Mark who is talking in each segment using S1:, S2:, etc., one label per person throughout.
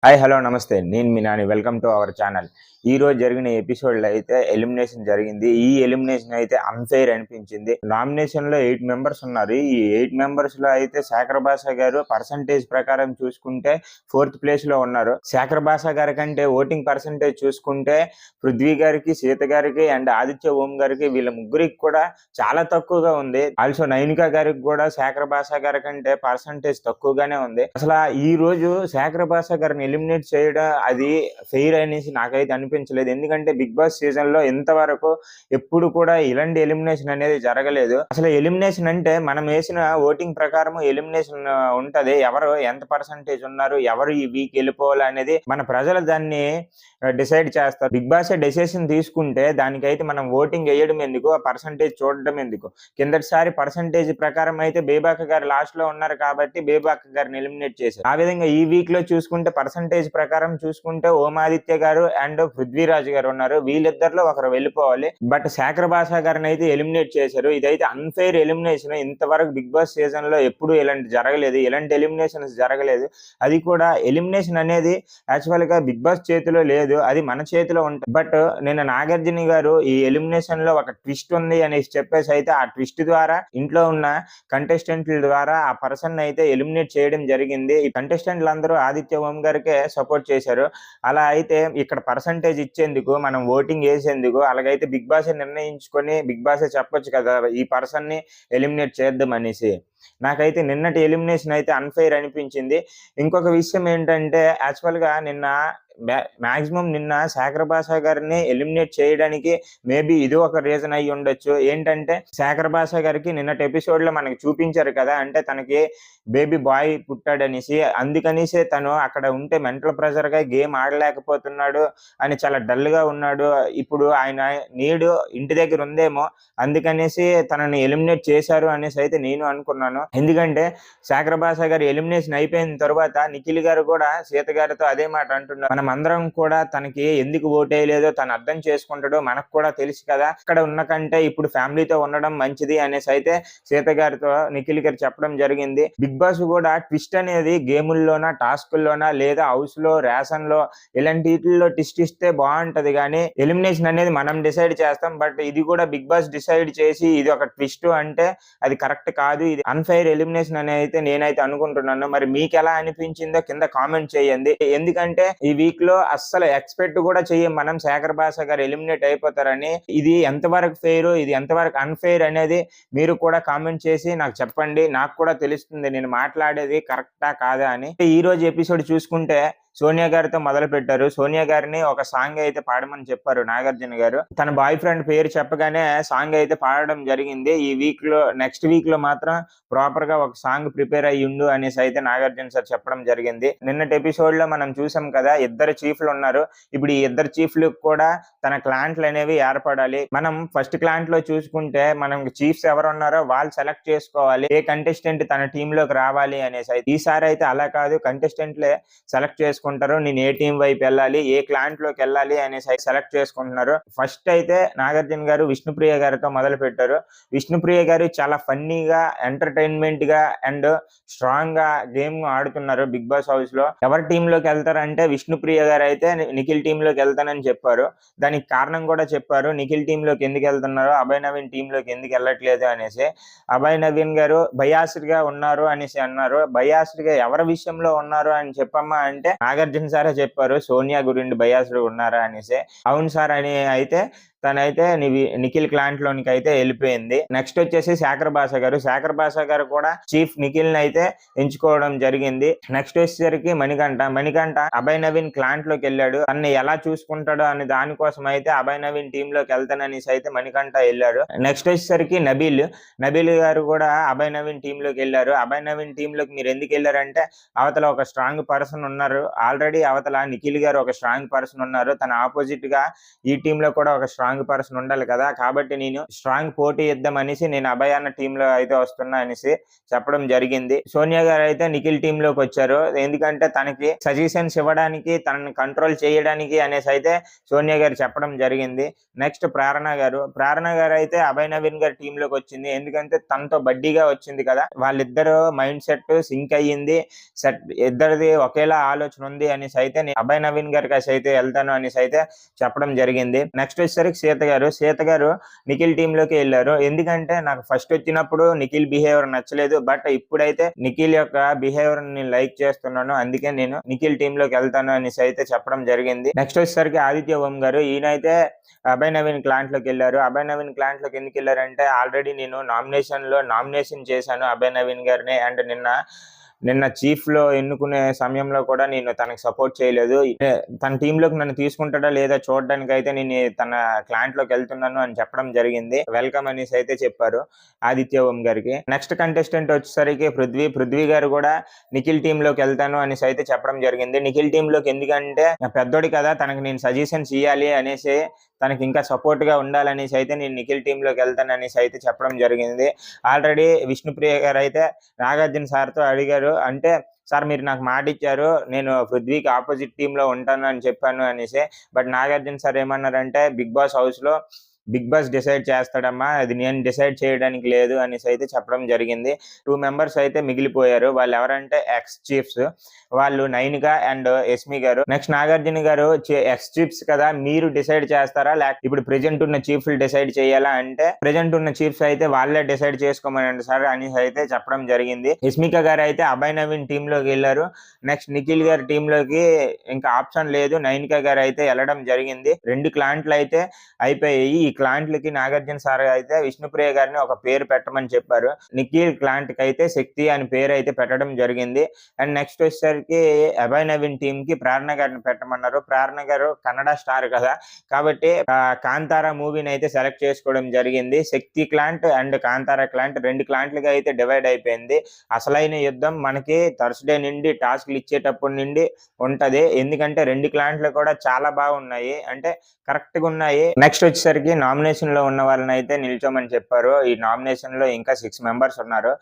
S1: Hi hello నమస్తే. నేను మీ Nani. Welcome to our channel. ఈరోజు జరిగిన ఎపిసోడ్‌లో అయితే ఎలిమినేషన్ జరిగింది. ఈ ఎలిమినేషన్ అయితే అన్‌ఫెయిర్ అనిపించింది. నామినేషన్‌లో 8 మెంబర్స్ ఉన్నారు. ఈ 8 మెంబర్స్‌లో అయితే శేఖర్ భాషా గారు పర్సెంటేజ్ ప్రకారం చూసుకుంటే 4థ్ ప్లేస్‌లో ఉన్నారు. శేఖర్ భాషా గారి కంటే ఓటింగ్ పర్సెంటేజ్ చూసుకుంటే పృథ్వీ గారికి, సీత గారికి అండ్ ఆదిత్య ఓం గారికి వీళ్ళ ముగ్గురికి కూడా చాలా తక్కువగా ఉంది. ఆల్సో నైనిక గారికి కూడా శేఖర్ భాషా గారి కంటే పర్సెంటేజ్ తక్కువగానే ఉంది. అసలు ఈ రోజు శేఖర్ భాషా గారిని ఎలిమినేట్ చేయడం అది ఫెయిర్ అనేసి నాకైతే అనిపించలేదు. ఎందుకంటే బిగ్ బాస్ సీజన్ లో ఇంతవరకు ఎప్పుడు కూడా ఇలాంటి ఎలిమినేషన్ అనేది జరగలేదు. అసలు ఎలిమినేషన్ అంటే మనం వేసిన ఓటింగ్ ప్రకారం ఎలిమినేషన్ ఉంటది. ఎవరు ఎంత పర్సంటేజ్ ఉన్నారు, ఎవరు ఈ వీక్ వెళ్ళిపోవాలి అనేది మన ప్రజలు దాన్ని డిసైడ్ చేస్తారు. బిగ్ బాస్ డెసిషన్ తీసుకుంటే దానికైతే మనం ఓటింగ్ వేయడం ఎందుకు, ఆ పర్సంటేజ్ చూడడం ఎందుకు? కిందటిసారి పర్సంటేజ్ ప్రకారం అయితే బేబాక గారు లాస్ట్ లో ఉన్నారు కాబట్టి బేబాక గారిని ఎలిమినేట్ చేశారు. ఆ విధంగా ఈ వీక్ లో చూసుకుంటే పర్సంటేజ్ ప్రకారం చూసుకుంటే ఓమాదిత్య గారు అండ్ పృథ్వీరాజ్ గారు ఉన్నారు. వీళ్ళిద్దరిలో ఒకరు వెళ్ళిపోవాలి. బట్ శేఖర్ భాషా గారిని అయితే ఎలిమినేట్ చేశారు. ఇదైతే అన్ఫెయిర్ ఎలిమినేషన్. ఇంతవరకు బిగ్ బాస్ సీజన్ లో ఎప్పుడు ఇలాంటి జరగలేదు. ఇలాంటి ఎలిమినేషన్స్ జరగలేదు. అది కూడా ఎలిమినేషన్ అనేది యాక్చువల్ గా బిగ్ బాస్ చేతిలో లేదు, అది మన చేతిలో ఉంటుంది. బట్ నేను నాగార్జున గారు ఈ ఎలిమినేషన్ లో ఒక ట్విస్ట్ ఉంది అనేసి చెప్పేసి అయితే ఆ ట్విస్ట్ ద్వారా ఇంట్లో ఉన్న కంటెస్టెంట్ల ద్వారా ఆ పర్సన్ అయితే ఎలిమినేట్ చేయడం జరిగింది. ఈ కంటెస్టెంట్లు అందరూ ఆదిత్య ఓం గారికే సపోర్ట్ చేశారు. అలా అయితే ఇక్కడ పర్సంటేజ్ ఇచ్చేందుకు, మనం ఓటింగ్ వేసేందుకు అలాగైతే బిగ్ బాస్ నిర్ణయించుకొని బిగ్ బాస్ చెప్పొచ్చు కదా ఈ పర్సన్ ని ఎలిమినేట్ చేద్దాం అనేసి. నాకైతే నిన్నటి ఎలిమినేషన్ అయితే అన్ఫెయిర్ అనిపించింది. ఇంకొక విషయం ఏంటంటే యాక్చువల్ గా నిన్న మాక్సిమం నిన్న శేఖర్ భాషా గారిని ఎలిమినేట్ చేయడానికి మేబీ ఇది ఒక రీజన్ అయి ఉండొచ్చు. ఏంటంటే శేఖర్ భాషా గారికి నిన్నటి ఎపిసోడ్ లో మనకి చూపించారు కదా, అంటే తనకి బేబీ బాయ్ పుట్టాడనేసి, అందుకనేసి తను అక్కడ ఉంటే మెంటల్ ప్రెషర్ గా గేమ్ ఆడలేకపోతున్నాడు అని చాలా డల్ గా ఉన్నాడు. ఇప్పుడు ఆయన నీడు ఇంటి దగ్గర ఉందేమో, అందుకనేసి తనని ఎలిమినేట్ చేశారు అనేసి అయితే నేను అనుకున్నాను. ఎందుకంటే శేఖర్ భాషా గారు ఎలిమినేషన్ అయిపోయిన తర్వాత నిఖిల్ గారు కూడా సీత గారితో అదే మాట అంటున్నారు. మనం అందరం కూడా తనకి ఎందుకు ఓటేయలేదో తను అర్థం చేసుకుంటాడో మనకు కూడా తెలుసు కదా, అక్కడ ఉన్న కంటే ఇప్పుడు ఫ్యామిలీతో ఉండడం మంచిది అనేసి అయితే సీత గారితో నిఖిల్ గారు చెప్పడం జరిగింది. బిగ్ బాస్ కూడా ట్విస్ట్ అనేది గేముల్లోనా, టాస్కుల్లోనా లేదా హౌస్ లో, రేషన్ లో ఇలాంటి వీటిల్లో ట్విస్ట్ ఇస్తే బాగుంటది. కానీ ఎలిమినేషన్ అనేది మనం డిసైడ్ చేస్తాం. బట్ ఇది కూడా బిగ్ బాస్ డిసైడ్ చేసి ఇది ఒక ట్విస్ట్ అంటే అది కరెక్ట్ కాదు. ఇది అన్ఫెయిర్ ఎలిమినేషన్ అని అయితే నేనైతే అనుకుంటున్నాను. మరి మీకు ఎలా అనిపించిందో కింద కామెంట్ చేయండి. ఎందుకంటే ఈ వీక్ లో అస్సలు ఎక్స్పెక్ట్ కూడా చెయ్యం మనం శేఖర్ భాషా గారు ఎలిమినేట్ అయిపోతారని. ఇది ఎంతవరకు ఫెయిర్, ఇది ఎంతవరకు అన్ఫెయిర్ అనేది మీరు కూడా కామెంట్ చేసి నాకు చెప్పండి. నాకు కూడా తెలుస్తుంది నేను మాట్లాడేది కరెక్టా కాదా అని. ఈ రోజు ఎపిసోడ్ చూసుకుంటే సోనియా గారితో మొదలు పెట్టారు. సోనియా గారిని ఒక సాంగ్ అయితే పాడమని చెప్పారు నాగార్జున గారు. తన బాయ్ ఫ్రెండ్ పేరు చెప్పగానే సాంగ్ అయితే పాడడం జరిగింది. ఈ వీక్ లో నెక్స్ట్ వీక్ లో మాత్రం ప్రాపర్ గా ఒక సాంగ్ ప్రిపేర్ అయ్యిండు అనేసి అయితే నాగార్జున సార్ చెప్పడం జరిగింది. నిన్నటి ఎపిసోడ్ లో మనం చూసాం కదా, ఇద్దరు చీఫ్లు ఉన్నారు. ఇప్పుడు ఈ ఇద్దరు చీఫ్లు కూడా తన క్లాంట్లు అనేవి ఏర్పడాలి. మనం ఫస్ట్ క్లాంట్ లో చూసుకుంటే మనం చీఫ్స్ ఎవరు ఉన్నారో వాళ్ళు సెలెక్ట్ చేసుకోవాలి, ఏ కంటెస్టెంట్ తన టీమ్ లోకి రావాలి అనేసి. అయితే ఈసారి అయితే అలా కాదు, కంటెస్టెంట్లే సెలెక్ట్ చేసుకుంటారు. నేను ఏ టీం వైపు వెళ్ళాలి, ఏ క్లాంట్ లోకి వెళ్ళాలి అనేసి సెలెక్ట్ చేసుకుంటున్నారు. ఫస్ట్ అయితే నాగార్జున గారు విష్ణుప్రియ గారితో మొదలు పెట్టారు. విష్ణుప్రియ గారు చాలా ఫన్నీగా, ఎంటర్టైన్మెంట్ గా అండ్ స్ట్రాంగ్ గా గేమ్ ఆడుతున్నారు బిగ్ బాస్ హౌస్ లో. ఎవరి టీమ్ లోకి వెళ్తారంటే విష్ణుప్రియ గారు అయితే నిఖిల్ టీమ్ లోకి వెళ్తానని చెప్పారు. దానికి కారణం కూడా చెప్పారు. నిఖిల్ టీమ్ లోకి ఎందుకు వెళ్తున్నారు, అభయ్ నవీన్ టీమ్ లోకి ఎందుకు వెళ్ళట్లేదు అనేసి. అభయ్ నవీన్ గారు బయాస్డ్ గా ఉన్నారు అనేసి అన్నారు. బయాస్డ్ గా ఎవరి విషయంలో ఉన్నారు అని చెప్పమ్మా అంటే నాగార్జున సారే చెప్పారు, సోనియా గురించి బయాస్డ్ ఉన్నారా అనేసి. అవును సార్ అని అయితే తనైతే నిఖిల్ క్లాంట్ లోనికి అయితే వెళ్ళిపోయింది. నెక్స్ట్ వచ్చేసి శేఖర్ భాషా గారు. శేఖర్ భాషా గారు కూడా చీఫ్ నిఖిల్ ని అయితే ఎంచుకోవడం జరిగింది. నెక్స్ట్ వచ్చేసరికి మణికంఠ అభయ్ నవీన్ క్లాంట్ లోకి వెళ్ళాడు. తనని ఎలా చూసుకుంటాడో అనే దానికోసం అయితే అభయ్ నవీన్ టీమ్ లోకి వెళ్తాననేసి అయితే మణికంఠ వెళ్ళాడు. నెక్స్ట్ వచ్చేసరికి నబీల్ గారు కూడా అభయ్ నవీన్ టీమ్ లోకి వెళ్ళారు. అభయ్ నవీన్ టీమ్ లోకి మీరు ఎందుకు వెళ్ళారంటే అవతల ఒక స్ట్రాంగ్ పర్సన్ ఉన్నారు. ఆల్రెడీ అవతల నిఖిల్ గారు ఒక స్ట్రాంగ్ పర్సన్ ఉన్నారు. తన ఆపోజిట్ గా ఈ టీమ్ లో కూడా ఒక స్ట్రాంగ్ స్ట్రాంగ్ పర్సన్ ఉండాలి కదా, కాబట్టి నేను స్ట్రాంగ్ పోటీ ఇద్దాం అనేసి నేను అభయ్ అన్న టీమ్ లో అయితే వస్తున్నా అనేసి చెప్పడం జరిగింది. సోనియా గారు అయితే నిఖిల్ టీమ్ లోకి వచ్చారు. ఎందుకంటే తనకి సజెషన్స్ ఇవ్వడానికి, తనని కంట్రోల్ చేయడానికి అనేసి అయితే సోనియా గారు చెప్పడం జరిగింది. నెక్స్ట్ ప్రేరణ గారు అయితే అభయ్ నవీన్ గారి టీమ్ లోకి వచ్చింది. ఎందుకంటే తనతో బడ్డీగా వచ్చింది కదా, వాళ్ళిద్దరు మైండ్ సెట్ సింక్ అయ్యింది, ఇద్దరిది ఒకేలా ఆలోచన ఉంది అనేసి అయితే నేను అభయ్ నవీన్ గారికి అయితే వెళ్తాను అనేసి అయితే చెప్పడం జరిగింది. నెక్స్ట్ వచ్చేసరికి సీత గారు నిఖిల్ టీమ్ లోకి వెళ్ళారు. ఎందుకంటే నాకు ఫస్ట్ వచ్చినప్పుడు నిఖిల్ బిహేవియర్ నచ్చలేదు, బట్ ఇప్పుడైతే నిఖిల్ యొక్క బిహేవియర్ నేను లైక్ చేస్తున్నాను, అందుకే నేను నిఖిల్ టీమ్ లోకి వెళ్తాను అనేసి అయితే చెప్పడం జరిగింది. నెక్స్ట్ వచ్చేసరికి ఆదిత్య ఓం గారు, ఈయనైతే అభయ్ నవీన్ క్లాంట్ లోకి వెళ్ళారు. అభయ్ నవీన్ క్లాంట్ లోకి ఎందుకు వెళ్ళారంటే, ఆల్రెడీ నేను నామినేషన్ చేశాను అభయ్ నవీన్ గారిని. అండ్ నిన్న చీఫ్ లో ఎన్నుకునే సమయంలో కూడా నేను తనకు సపోర్ట్ చేయలేదు. తన టీమ్ లోకి నన్ను తీసుకుంటాడా లేదా చూడడానికి అయితే నేను తన క్లాంట్ లోకి వెళ్తున్నాను అని చెప్పడం జరిగింది. వెల్కమ్ అనేసి అయితే చెప్పారు ఆదిత్య ఓం గారికి. నెక్స్ట్ కంటెస్టెంట్ వచ్చేసరికి పృథ్వీ గారు కూడా నిఖిల్ టీమ్ లోకి వెళ్తాను అనేసి అయితే చెప్పడం జరిగింది. నిఖిల్ టీమ్ లోకి ఎందుకంటే పెద్దోడి కదా, తనకు నేను సజెషన్స్ ఇవ్వాలి అనేసి, తనకి ఇంకా సపోర్ట్ గా ఉండాలనేసి అయితే నేను నిఖిల్ టీమ్ లోకి వెళ్తాను అనేసి అయితే చెప్పడం జరిగింది. ఆల్రెడీ విష్ణుప్రియ గారు అయితే నాగార్జున సార్ తో అడిగారు, అంటే సార్ మీరు నాకు మాట ఇచ్చారు, నేను పృథ్వీకి ఆపోజిట్ టీమ్ లో ఉంటాను అని చెప్పాను అనేసి. బట్ నాగార్జున సార్ ఏమన్నారంటే, బిగ్ బాస్ డిసైడ్ చేస్తాడమ్మా, అది నేను డిసైడ్ చేయడానికి లేదు అనేసి అయితే చెప్పడం జరిగింది. 2 మెంబర్స్ అయితే మిగిలిపోయారు. వాళ్ళు ఎవరంటే ఎక్స్ చీఫ్స్, వాళ్ళు నైనిక అండ్ యస్మి గారు. నెక్స్ట్ నాగార్జున గారు, ఎక్స్ చీఫ్స్ కదా, మీరు డిసైడ్ చేస్తారా లేక ఇప్పుడు ప్రెజెంట్ ఉన్న చీఫ్లు డిసైడ్ చేయాలా అంటే, ప్రెజెంట్ ఉన్న చీఫ్స్ అయితే వాళ్ళే డిసైడ్ చేసుకోమనండి సార్ అనేసి అయితే చెప్పడం జరిగింది. యస్మిక గారు అయితే అభయ్ నవీన్ టీమ్ లోకి వెళ్ళారు. నెక్స్ట్ నిఖిల్ గారి టీమ్ లోకి ఇంకా ఆప్షన్ లేదు, నైనిక గారు అయితే వెళ్ళడం జరిగింది. 2 క్లాంట్లు అయితే అయిపోయాయి. ఈ క్లాంట్లకి నాగార్జున సార్ అయితే విష్ణుప్రియ గారిని ఒక పేరు పెట్టమని చెప్పారు. నిఖిల్ క్లాంట్ కి అయితే శక్తి అని పేరు అయితే పెట్టడం జరిగింది. అండ్ నెక్స్ట్ వచ్చేసరికి అభయ్ నవీన్ టీమ్ కి ప్రేరణ గారిని పెట్టమన్నారు. ప్రేరణ గారు కన్నడ స్టార్ కదా, కాబట్టి కాంతారా మూవీని అయితే సెలెక్ట్ చేసుకోవడం జరిగింది. శక్తి క్లాంట్ అండ్ కాంతారా క్లాంట్ 2 క్లాంట్లుగా అయితే డివైడ్ అయిపోయింది. అసలైన యుద్ధం మనకి థర్స్డే నుండి టాస్క్లు ఇచ్చేటప్పటి నుండి ఉంటది. ఎందుకంటే 2 క్లాంట్లు కూడా చాలా బాగున్నాయి, అంటే కరెక్ట్ గా ఉన్నాయి. నెక్స్ట్ వచ్చేసరికి నామినేషన్ లో ఉన్న వాళ్ళని అయితే నిల్చోమని చెప్పారు. ఈ నామినేషన్ లో ఇంకా 6 మెంబర్స్ ఉన్నారు.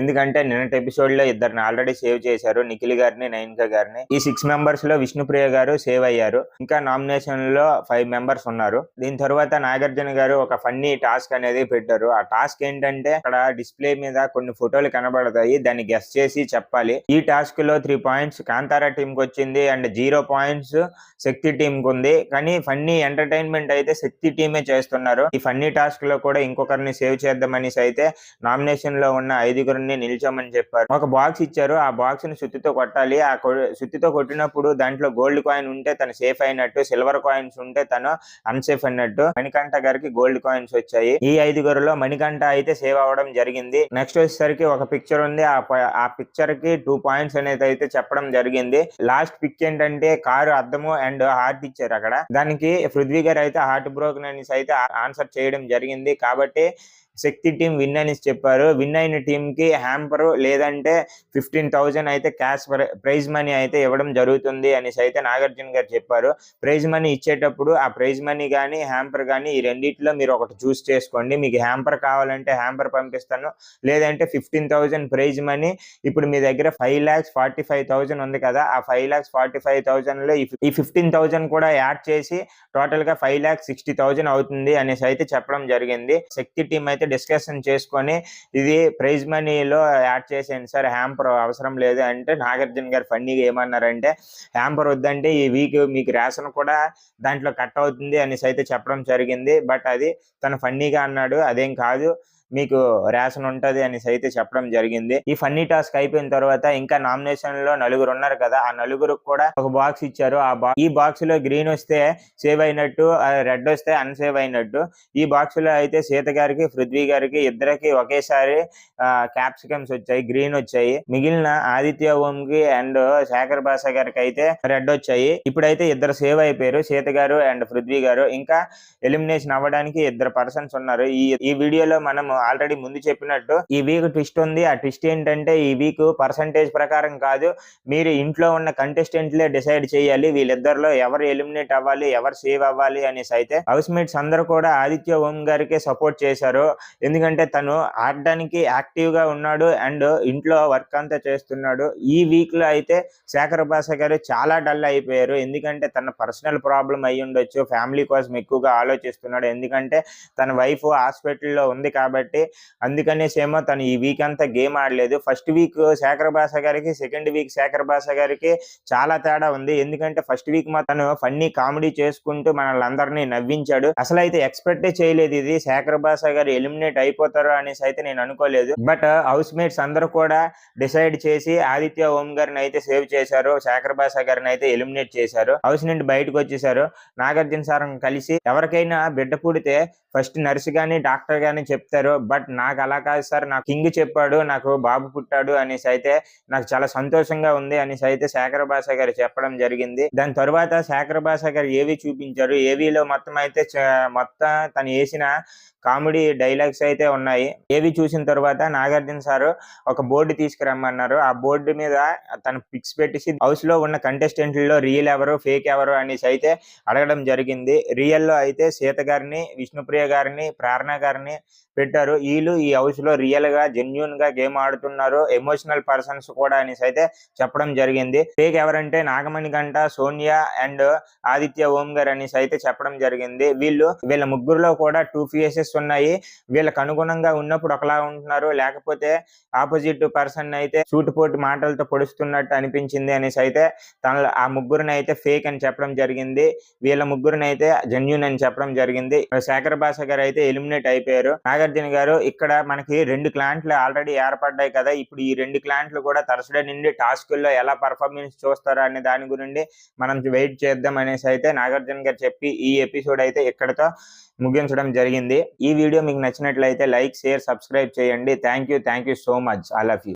S1: ఎందుకంటే నిన్నటి ఎపిసోడ్ లో 2 ఆల్రెడీ సేవ్ చేశారు, నిఖిల్ గారిని, నైనిక గారిని. ఈ 6 మెంబర్స్ లో విష్ణుప్రియ గారు సేవ్ అయ్యారు. ఇంకా నామినేషన్ లో 5 మెంబర్స్ ఉన్నారు. దీని తర్వాత నాగార్జున గారు ఒక ఫన్నీ టాస్క్ అనేది పెట్టారు. ఆ టాస్క్ ఏంటంటే, అక్కడ డిస్ప్లే మీద కొన్ని ఫోటోలు కనబడతాయి, దాన్ని గెస్ చేసి చెప్పాలి. ఈ టాస్క్ లో 3 పాయింట్స్ కాంతారా టీమ్ కి వచ్చింది అండ్ 0 పాయింట్స్ శక్తి టీమ్ కు ఉంది. కానీ ఫన్నీ ఎంటర్టైన్మెంట్ అయితే శక్తి టీమే చేస్తున్నారు. ఈ ఫన్నీ టాస్క్ లో కూడా ఇంకొకరిని సేవ్ చేద్దామనేసి అయితే నామినేషన్ లో ఉన్న 5గురిని నిల్చోమని చెప్పారు. ఒక బాక్స్ ఇచ్చారు, ఆ బాక్స్ ని సుత్తితో కొట్టాలి. ఆ సుత్తితో కొట్టినప్పుడు దాంట్లో గోల్డ్ కాయిన్ ఉంటే తను సేఫ్ అయినట్టు, సిల్వర్ కాయిన్స్ ఉంటే తను అన్సేఫ్ అన్నట్టు. మణికంఠ గారికి గోల్డ్ కాయిన్స్ వచ్చాయి. ఈ 5గురిలో మణికంఠ అయితే సేవ్ అవ్వడం జరిగింది. నెక్స్ట్ వచ్చేసరికి ఒక పిక్చర్ ఉంది, ఆ పిక్చర్ కి 2 పాయింట్స్ అనేది అయితే చెప్పడం జరిగింది. లాస్ట్ పిక్ ఏంటంటే కారు అద్దము అండ్ హార్ట్ ఇచ్చారు. అక్కడ దానికి పృథ్వీ గారు అయితే హార్ట్ బ్రోకెన్ అనేసి అయితే ఆన్సర్ చేయడం జరిగింది. కాబట్టి శక్తి టీం విన్ అని చెప్పారు. విన్ అయిన టీం కి హ్యాంపర్ లేదంటే 15,000 అయితే క్యాష్ ప్రైజ్ మనీ అయితే ఇవ్వడం జరుగుతుంది అనేసి అయితే నాగార్జున గారు చెప్పారు. ప్రైజ్ మనీ ఇచ్చేటప్పుడు ఆ ప్రైజ్ మనీ కానీ హ్యాంపర్ కానీ ఈ రెండిట్లో మీరు ఒకటి చూస్ చేసుకోండి. మీకు హ్యాంపర్ కావాలంటే హ్యాంపర్ పంపిస్తాను, లేదంటే 15,000 ప్రైజ్ మనీ. ఇప్పుడు మీ దగ్గర 5,45,000 ఉంది కదా, ఆ 5,45,000 లో ఈ 15,000 కూడా యాడ్ చేసి టోటల్ గా 5,60,000 అవుతుంది అనేసి అయితే చెప్పడం జరిగింది. శక్తి టీం అయితే డిస్కషన్ చేసుకొని ఇది ప్రైజ్ మనీలో యాడ్ చేసేయండి సార్, హ్యాంపర్ అవసరం లేదు అంటే, నాగార్జున గారు ఫన్నీగా ఏమన్నారంటే, హ్యాంపర్ వద్దంటే ఈ వీక్ మీకు రేషన్ కూడా దాంట్లో కట్ అవుతుంది అనేసి అయితే చెప్పడం జరిగింది. బట్ అది తను ఫన్నీగా అన్నాడు, అదేం కాదు మీకు రేషన్ ఉంటది అనేసి అయితే చెప్పడం జరిగింది. ఈ ఫన్నీ టాస్క్ అయిపోయిన తర్వాత ఇంకా నామినేషన్ లో 4 ఉన్నారు కదా, ఆ 4 కూడా ఒక బాక్స్ ఇచ్చారు. ఈ బాక్స్ లో గ్రీన్ వస్తే సేవ్ అయినట్టు, రెడ్ వస్తే అన్సేవ్ అయినట్టు. ఈ బాక్స్ లో అయితే సీత గారికి, పృథ్వీ గారికి ఇద్దరికి ఒకేసారి క్యాప్సికమ్స్ వచ్చాయి, గ్రీన్ వచ్చాయి. మిగిలిన ఆదిత్య ఓం కి అండ్ శేఖర్ భాష గారికి అయితే రెడ్ వచ్చాయి. ఇప్పుడైతే 2 సేవ్ అయిపోయారు, సీత గారు అండ్ పృథ్వీ గారు. ఇంకా ఎలిమినేషన్ అవ్వడానికి 2 పర్సన్స్ ఉన్నారు. ఈ వీడియోలో మనం ఆల్రెడీ ముందు చెప్పినట్టు ఈ వీక్ ట్విస్ట్ ఉంది. ఆ ట్విస్ట్ ఏంటంటే ఈ వీక్ పర్సంటేజ్ ప్రకారం కాదు, మీరు ఇంట్లో ఉన్న కంటెస్టెంట్లే డిసైడ్ చేయాలి వీళ్ళిద్దరిలో ఎవరు ఎలిమినేట్ అవ్వాలి, ఎవరు సేవ్ అవ్వాలి అనేసి. అయితే హౌస్ మేట్స్ అందరూ కూడా ఆదిత్య ఓం గారికి సపోర్ట్ చేశారు. ఎందుకంటే తను ఆడడానికి యాక్టివ్ గా ఉన్నాడు అండ్ ఇంట్లో వర్క్ అంతా చేస్తున్నాడు. ఈ వీక్ లో అయితే శేఖర్ భాష గారు చాలా డల్ అయిపోయారు. ఎందుకంటే తన పర్సనల్ ప్రాబ్లం అయి ఉండొచ్చు, ఫ్యామిలీ కోసం ఎక్కువగా ఆలోచిస్తున్నాడు. ఎందుకంటే తన వైఫ్ హాస్పిటల్లో ఉంది కాబట్టి అందుకనేసేమో తను ఈ వీక్ అంతా గేమ్ ఆడలేదు. ఫస్ట్ వీక్ శేఖర్ భాష గారికి, సెకండ్ వీక్ శేఖర్ భాష గారికి చాలా తేడా ఉంది. ఎందుకంటే ఫస్ట్ వీక్ తను ఫన్నీ కామెడీ చేసుకుంటూ మనల్ని అందరినీ నవ్వించాడు. అసలు అయితే ఎక్స్పెక్టే చేయలేదు ఇది శేఖర్ భాష గారు ఎలిమినేట్ అయిపోతారు అనేసి అయితే నేను అనుకోలేదు. బట్ హౌస్ మేట్స్ అందరూ కూడా డిసైడ్ చేసి ఆదిత్య ఓం గారిని అయితే సేవ్ చేశారు, శేఖర్ భాష గారిని అయితే ఎలిమినేట్ చేశారు. హౌస్ నుండి బయటకు వచ్చేసారు. నాగార్జున సార్ కలిసి ఎవరికైనా బిడ్డ పుడితే ఫస్ట్ నర్స్ గాని డాక్టర్ గాని చెప్తారు, బట్ నాకు అలా కాదు సార్, నాకు కింగ్ చెప్పాడు నాకు బాబు పుట్టాడు అనేసి అయితే నాకు చాలా సంతోషంగా ఉంది అనేసి అయితే శేఖర్ భాష గారు చెప్పడం జరిగింది. దాని తర్వాత శేఖర్ భాష గారు ఏవి చూపించారు. ఏవీలో మొత్తం అయితే మొత్తం తను వేసిన కామెడీ డైలాగ్స్ అయితే ఉన్నాయి. ఏవి చూసిన తర్వాత నాగార్జున సార్ ఒక బోర్డు తీసుకురమ్మన్నారు. ఆ బోర్డు మీద తన పిక్స్ పెట్టేసి హౌస్ లో ఉన్న కంటెస్టెంట్లలో రియల్ ఎవరు ఫేక్ ఎవరు అనేసి అయితే అడగడం జరిగింది. రియల్ లో అయితే సీత గారిని, విష్ణుప్రియ గారిని, ప్రేరణ గారిని పెట్టారు. వీళ్ళు ఈ హౌస్ లో రియల్ గా జెన్యూన్ గా గేమ్ ఆడుతున్నారు, ఎమోషనల్ పర్సన్స్ కూడా అనేసి అయితే చెప్పడం జరిగింది. ఫేక్ ఎవరంటే నాగమణి గంట, సోనియా అండ్ ఆదిత్య ఓం గారు అనేసి అయితే చెప్పడం జరిగింది. వీళ్ళ ముగ్గురులో కూడా 2 ఫేసెస్ ఉన్నాయి. వీళ్ళకి అనుగుణంగా ఉన్నప్పుడు ఒకలా ఉంటున్నారు, లేకపోతే ఆపోజిట్ పర్సన్ అయితే సూటిపోటి మాటలతో పొడుస్తున్నట్టు అనిపించింది అనేసి అయితే ఆ ముగ్గురిని అయితే ఫేక్ అని చెప్పడం జరిగింది. వీళ్ళ ముగ్గురిని అయితే జెన్యూన్ అని చెప్పడం జరిగింది. శేఖర్ భాష గారు అయితే ఎలిమినేట్ అయిపోయారు. నాగార్జున గారు ఇక్కడ మనకి 2 క్లాంట్లు ఆల్రెడీ ఏర్పడ్డాయి కదా, ఇప్పుడు ఈ 2 క్లాంట్లు కూడా థర్స్డే నుండి టాస్కుల్లో ఎలా పర్ఫార్మెన్స్ చూస్తారో అనే దాని గురించి మనం వెయిట్ చేద్దాం అనేసి అయితే నాగార్జున గారు చెప్పి ఈ ఎపిసోడ్ అయితే ఇక్కడతో ముగించడం జరిగింది. ఈ వీడియో మీకు నచ్చినట్లయితే లైక్, షేర్, సబ్స్క్రైబ్ చేయండి. Thank you so much. I love you.